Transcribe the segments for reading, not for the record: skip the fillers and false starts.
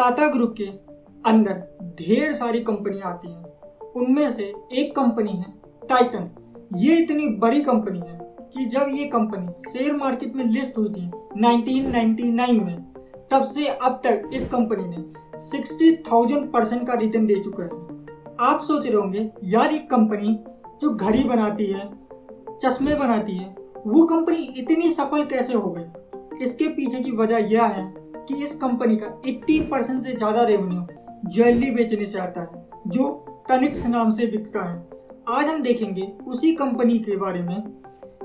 Tata group के अंदर ढेर सारी कंपनियां आती हैं। उनमें से एक कंपनी है टाइटन। ये इतनी बड़ी कंपनी है कि जब ये कंपनी शेयर मार्केट में लिस्ट हुई थी 1999 में, तब से अब तक इस कंपनी ने 60,000% का रिटर्न दे चुका है। आप सोच रहे होंगे यार, एक कंपनी जो घड़ी बनाती है, चश्मे बनाती है, वो कंपनी इतनी सफल कैसे हो गई? इसके पीछे की वजह यह है कि इस कंपनी का 80% से ज्यादा रेवेन्यू ज्वेलरी बेचने से आता है, जो तनिक्स नाम से बिकता है। आज हम देखेंगे उसी कंपनी के बारे में,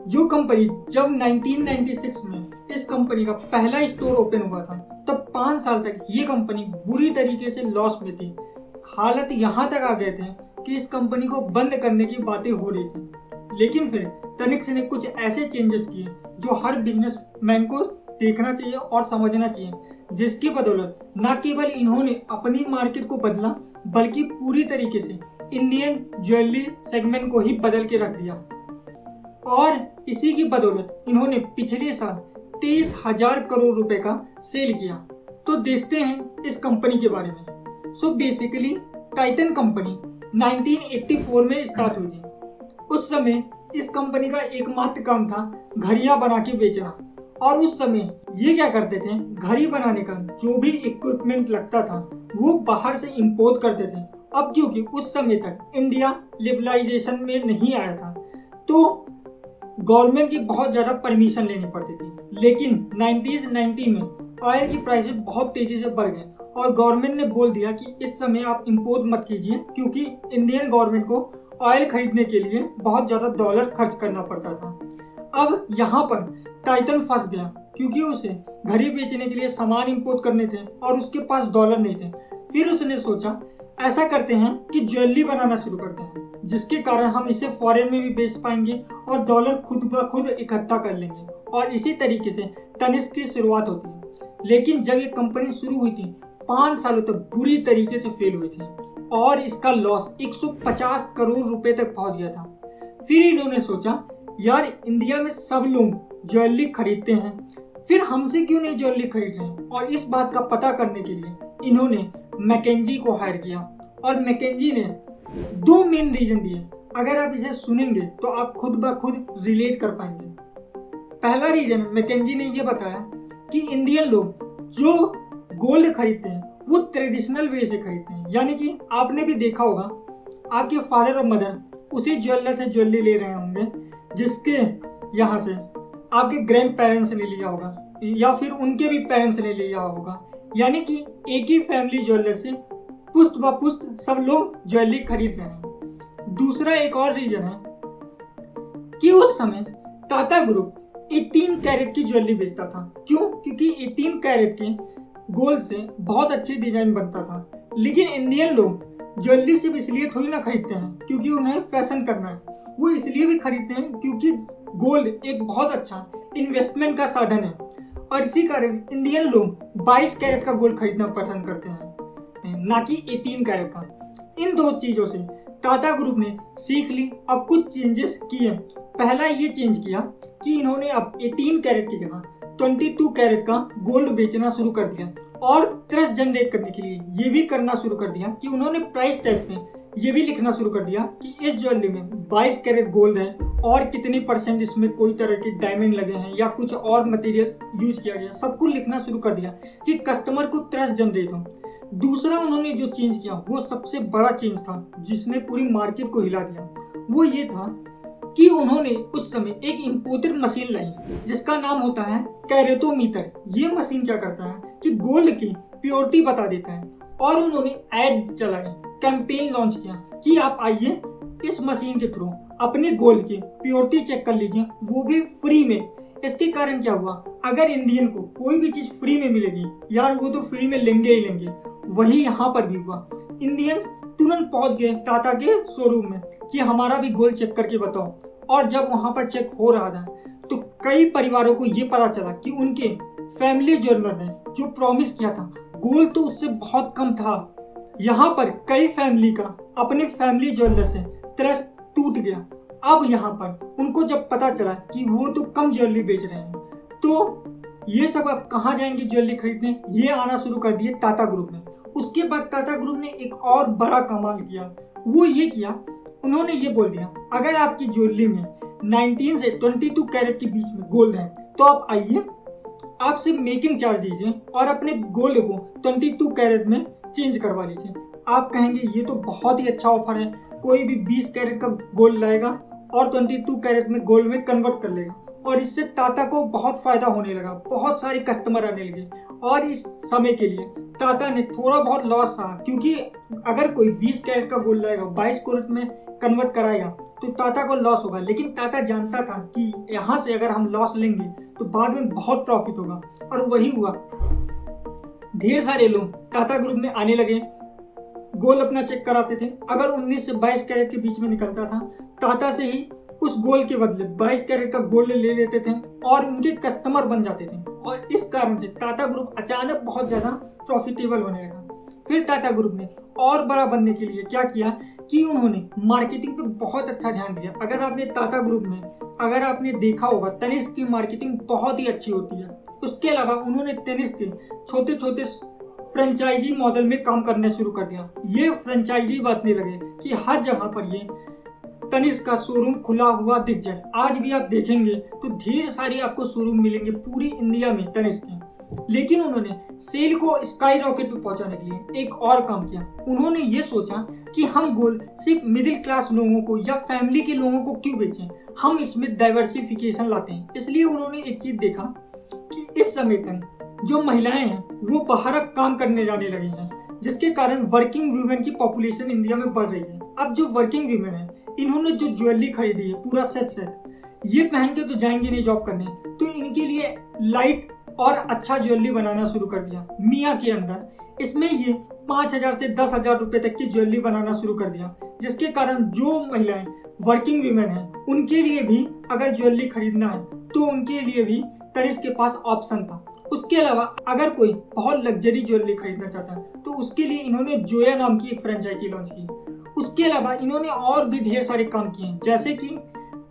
जो कंपनी जब 1996 में इस कंपनी का पहला स्टोर ओपन हुआ था, तब 5 साल तक ये कंपनी बुरी तरीके से लॉस में थी। हालत यहाँ तक आ गए थे कि इस कंपनी को बंद करने की बातें हो रही थी। लेकिन फिर तनिक्स ने कुछ ऐसे चेंजेस किए जो हर बिजनेसमैन को देखना चाहिए और समझना चाहिए, जिसकी बदौलत न केवल इन्होंने अपनी मार्केट को बदला, बल्कि पूरी तरीके से इंडियन ज्वेलरी सेगमेंट को ही बदल के रख दिया। और इसी की बदौलत इन्होंने पिछले साल 23,000 करोड़ रुपए का सेल किया। तो देखते हैं इस कंपनी के बारे में। सो बेसिकली टाइटन कंपनी 1984 में स्टार्ट हुई थी। उस समय इस कंपनी का एकमात्र काम था घड़ियां बना के बेचना। और उस समय ये क्या करते थे, घड़ी बनाने का जो भी इक्विपमेंट लगता था वो बाहर से इंपोर्ट करते थे। अब क्योंकि उस समय तक इंडिया लिबरलाइजेशन में नहीं आया था, तो गवर्नमेंट की बहुत ज्यादा परमिशन लेनी पड़ती थी। लेकिन 1990 में ऑयल की प्राइसेस बहुत तेजी से बढ़ गए और गवर्नमेंट ने बोल दिया कि इस समय आप इंपोर्ट मत कीजिए, क्योंकि इंडियन गवर्नमेंट को ऑयल खरीदने के लिए बहुत ज्यादा डॉलर खर्च करना पड़ता था। अब यहाँ पर टाइटन फंस गया, क्योंकि उसे घड़ी बेचने के लिए सामान इंपोर्ट करने थे और उसके पास डॉलर नहीं थे। फिर उसने सोचा ऐसा करते हैं कि ज्वेलरी बनाना शुरू करते हैं, जिसके कारण हम इसे फॉरेन में भी बेच पाएंगे और डॉलर खुद ब खुद इकट्ठा कर लेंगे। और इसी तरीके से तनिष्क की शुरुआत होती है। लेकिन जब ये कंपनी शुरू हुई थी, 5 सालों तक बुरी तरीके से फेल हुई थी और इसका लॉस 150 करोड़ रुपए तक पहुंच गया था। फिर इन्होंने सोचा यार, इंडिया में सब लोग ज्वेलरी खरीदते हैं, फिर हमसे क्यों नहीं ज्वेलरी खरीद रहे हैं? और इस बात का पता करने के लिए इन्होंने मैकेंजी को हायर किया। और मैकेंजी ने 2 मेन रीजन दिए। अगर आप इसे सुनेंगे तो आप खुद ब खुद रिलेट कर पाएंगे। पहला रीजन मैकेंजी ने यह बताया कि इंडियन लोग जो गोल्ड खरीदते हैं वो ट्रेडिशनल वे से खरीदते हैं। यानी कि आपने भी देखा होगा, आपके फादर और मदर उसी ज्वेलर से ज्वेलरी ले रहे होंगे जिसके यहाँ से आपके ग्रैंड पेरेंट्स ने लिया होगा, या फिर उनके भी पेरेंट्स ने लिया होगा। यानी कि एक ही फैमिली ज्वेलर से पुश्त ब पुश्त सब लोग ज्वेलरी खरीद रहे हैं। दूसरा एक और रीजन है कि उस समय टाटा ग्रुप 18 कैरेट की ज्वेलरी बेचता था। क्यों? क्योंकि 18 कैरेट के गोल्ड से बहुत अच्छी डिजाइन बनता था। लेकिन इंडियन लोग ज्वेलरी सिर्फ इसलिए थोड़ी ना खरीदते हैं क्योंकि उन्हें फैशन करना है, वो इसलिए भी खरीदते हैं क्योंकि गोल्ड एक बहुत अच्छा इन्वेस्टमेंट का साधन है। और इसी कारण इंडियन लोग 22 कैरेट का गोल्ड खरीदना पसंद करते हैं, ना कि 18 कैरेट का। इन 2 चीजों से टाटा ग्रुप ने सीख ली। अब कुछ चेंजेस किए। पहला ये चेंज किया कि इन्होंने अब 18 कैरेट की जगह 22 कैरेट का गोल्ड बेचना शुरू कर दिया। और ट्रस्ट जनरेट करने के लिए ये भी करना शुरू कर दिया कि उन्होंने प्राइस टैग में ये भी लिखना शुरू कर दिया कि इस ज्वेलरी में 22 कैरेट गोल्ड है और कितने % इसमें कोई तरह के डायमंड लगे हैं या कुछ और मटेरियल यूज किया गया। सब कुछ लिखना शुरू कर दिया कि कस्टमर को ट्रस्ट जनरेट हो। दूसरा उन्होंने जो चेंज किया वो सबसे बड़ा चेंज था, जिसने पूरी मार्केट को हिला दिया। वो ये था कि उन्होंने उस समय एक इंपोर्टेड मशीन लाई जिसका नाम होता है कैरेटोमीटर। ये मशीन क्या करता है कि गोल्ड की प्योरिटी बता देता है। और उन्होंने एड चलाए, कैंपेन लॉन्च किया कि आप आइए इस मशीन के थ्रू अपने गोल्ड की प्योरिटी चेक कर लीजिए, वो भी फ्री में। इसके कारण क्या हुआ, अगर इंडियन को कोई भी चीज फ्री में मिलेगी यार, वो तो फ्री में लेंगे ही लेंगे। वही यहाँ पर भी हुआ। इंडियंस तुरंत पहुंच गए टाटा के शोरूम में कि हमारा भी गोल्ड चेक करके बताओ। और जब वहां पर चेक हो रहा था तो कई परिवारों को ये पता चला कि उनके फैमिली ज्वेलर ने जो प्रॉमिस किया था, गोल्ड तो उससे बहुत कम था। यहाँ पर कई फैमिली का अपने फैमिली ज्वेलर से ट्रस्ट टूट गया। अब यहाँ पर उनको जब पता चला कि वो तो कम ज्वेलरी बेच रहे हैं, तो ये सब अब कहाँ जाएंगे ज्वेलरी खरीदने, ये आना शुरू कर दिए टाटा ग्रुप ने। उसके बाद टाटा ग्रुप ने एक और बड़ा कमाल किया, वो ये किया, उन्होंने ये बोल दिया अगर आपकी ज्वेलरी में 19 से 22 कैरेट के बीच में गोल्ड है तो आप आइए, आप सिर्फ मेकिंग चार्ज दीजिए और अपने गोल्ड को 22 कैरेट में चेंज करवा लीजिए। आप कहेंगे ये तो बहुत ही अच्छा ऑफर है, कोई भी 20 कैरेट का गोल्ड लाएगा और 22 कैरेट में गोल्ड में कन्वर्ट कर लेगा, और इससे टाटा को बहुत फायदा होने लगा, बहुत सारे कस्टमर आने लगे। और इस समय के लिए टाटा ने थोड़ा बहुत लॉस सहा, क्योंकि अगर कोई 20 कैरेट का गोल्ड लाएगा 22 कैरेट में कन्वर्ट कराएगा तो टाटा को लॉस होगा, लेकिन टाटा जानता था कि यहाँ से अगर हम लॉस लेंगे तो बाद में बहुत प्रॉफिट होगा, और वही हुआ। ढेर सारे लोग टाटा ग्रुप में आने लगे, गोल्ड अपना चेक कराते थे, अगर 19 से 22 कैरेट के बीच में निकलता था टाटा से ही उस गोल्ड के बदले 22 कैरेट का गोल्ड ले लेते थे और उनके कस्टमर बन जाते थे, और इस कारण से टाटा ग्रुप अचानक बहुत ज्यादा प्रॉफिटेबल होने लगा। फिर टाटा ग्रुप ने और बड़ा बनने के लिए क्या किया कि उन्होंने मार्केटिंग पे बहुत अच्छा ध्यान दिया। अगर आपने टाटा ग्रुप में अगर आपने देखा होगा तनिष्क की मार्केटिंग बहुत ही अच्छी होती है। उसके अलावा उन्होंने तनिष्क के छोटे छोटे फ्रेंचाइजी मॉडल में काम करना शुरू कर दिया। ये फ्रेंचाइजी बांटने लगे कि हर जगह पर ये तनिष्क का शोरूम खुला हुआ दिख जाए। आज भी आप देखेंगे तो ढेर सारे आपको शोरूम मिलेंगे पूरी इंडिया में तनिष्क के। लेकिन उन्होंने सेल को स्काई रॉकेट पे पहुंचाने के लिए एक और काम किया। उन्होंने ये सोचा कि हम गोल्ड सिर्फ मिडिल क्लास लोगों को या फैमिली के लोगों को क्यों बेचें, हम इसमें डाइवर्सिफिकेशन लाते हैं। इसलिए उन्होंने एक चीज देखा कि इस समय तक जो महिलाएं हैं वो बाहर काम करने जाने लगी हैं, जिसके कारण वर्किंग वुमेन की पॉपुलेशन इंडिया में बढ़ रही है। अब जो वर्किंग वुमेन है इन्होंने जो ज्वेलरी खरीदी है पूरा सेट ये पहन के तो जाएंगे नहीं जॉब करने, तो इनके लिए लाइट और अच्छा ज्वेलरी बनाना शुरू कर दिया मिया के अंदर। इसमें ये 5,000 से 10,000 रुपए तक की ज्वेलरी बनाना शुरू कर दिया, जिसके कारण जो महिलाएं वर्किंग वीमेन हैं उनके लिए भी अगर ज्वेलरी खरीदना है तो उनके लिए भी तनिष्क के पास ऑप्शन था। उसके अलावा अगर कोई बहुत लग्जरी ज्वेलरी खरीदना चाहता है तो उसके लिए इन्होंने जोया नाम की एक फ्रेंचाइजी लॉन्च की। उसके अलावा इन्होंने और भी ढेर सारे काम किए हैं, जैसे कि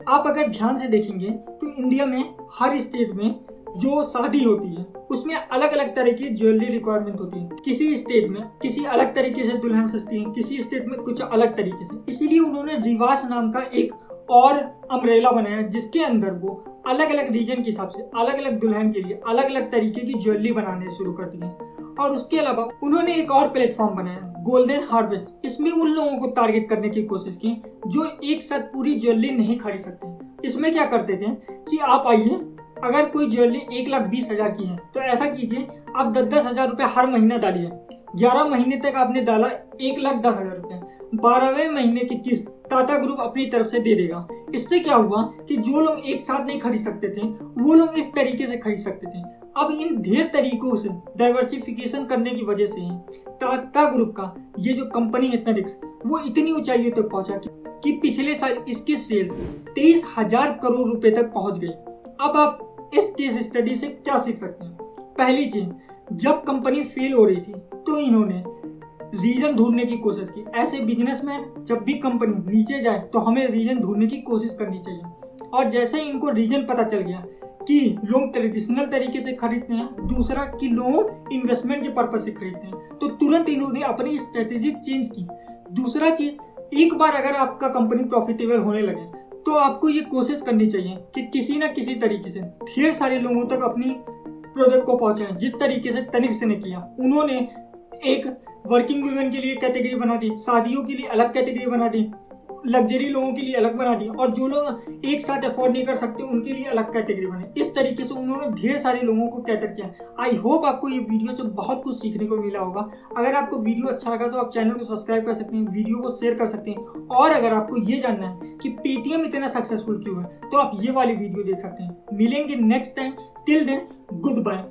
आप अगर ध्यान से देखेंगे तो इंडिया में हर स्टेट में जो शादी होती है उसमें अलग अलग तरह की ज्वेलरी रिक्वायरमेंट होती है। किसी स्टेट में किसी अलग तरीके से दुल्हन सजती है, किसी स्टेट में कुछ अलग तरीके से। इसीलिए उन्होंने रिवास नाम का एक और अम्ब्रेला बनाया, जिसके अंदर वो अलग अलग रीजन के हिसाब से अलग अलग दुल्हन के लिए अलग अलग तरीके की ज्वेलरी बनाने शुरू कर दी है। और उसके अलावा उन्होंने एक और प्लेटफॉर्म बनाया गोल्डन हार्वेस्ट। इसमें उन लोगों को टारगेट करने की कोशिश की जो एक साथ पूरी ज्वेलरी नहीं खरीद सकते। इसमें क्या करते थे कि आप आइए, अगर कोई ज्वेलरी 1,20,000 की है तो ऐसा कीजिए आप 10,000 रुपए हर महीना डालिए। 11 महीने तक आपने डाला 1,10,000 रुपए, 12वें महीने की किस्त टाटा ग्रुप अपनी तरफ से दे देगा। इससे क्या हुआ कि जो लोग एक साथ नहीं खरीद सकते थे वो लोग इस तरीके से खरीद सकते थे। अब इन ढेर तरीकों से डाइवर्सिफिकेशन करने की वजह से टाटा ग्रुप का ये जो कंपनी है तनिष्क वो इतनी ऊंचाइयों तक पहुंचा कि पिछले साल इसकी सेल्स 23,000 करोड़ रुपए तक पहुंच गई। अब आप इस केस स्टडी से क्या सीख सकते हैं? पहली चीज, जब कंपनी फेल हो रही थी तो इन्होंने रीजन ढूंढने की कोशिश की। ऐसे बिजनेसमैन जब भी कंपनी नीचे जाए तो हमें रीजन ढूंढने की कोशिश करनी चाहिए। और जैसे ही इनको रीजन पता चल गया कि लोग ट्रेडिशनल तरीके से खरीदते हैं, दूसरा कि लोग इन्वेस्टमेंट के पर्पज से खरीदते हैं, तो तुरंत इन्होंने अपनी स्ट्रेटेजी चेंज की। दूसरा चीज, एक बार अगर आपका कंपनी प्रॉफिटेबल होने लगे तो आपको ये कोशिश करनी चाहिए कि किसी ना किसी तरीके से ढेर सारे लोगों तक अपनी प्रोडक्ट को पहुंचाएं, जिस तरीके से तनिष्क ने किया। उन्होंने एक वर्किंग वुमेन के लिए कैटेगरी बना दी, शादियों के लिए अलग कैटेगरी बना दी, लग्जरी लोगों के लिए अलग बना दी, और जो लोग एक साथ अफोर्ड नहीं कर सकते उनके लिए अलग कैटेगरी बनी। इस तरीके से उन्होंने ढेर सारे लोगों को कैटर किया। आई होप आपको ये वीडियो से बहुत कुछ सीखने को मिला होगा। अगर आपको वीडियो अच्छा लगा तो आप चैनल को सब्सक्राइब कर सकते हैं, वीडियो को शेयर कर सकते हैं, और अगर आपको ये जानना है कि पेटीएम इतना सक्सेसफुल क्यों है तो आप ये वाली वीडियो देख सकते हैं। मिलेंगे next time, till then good bye.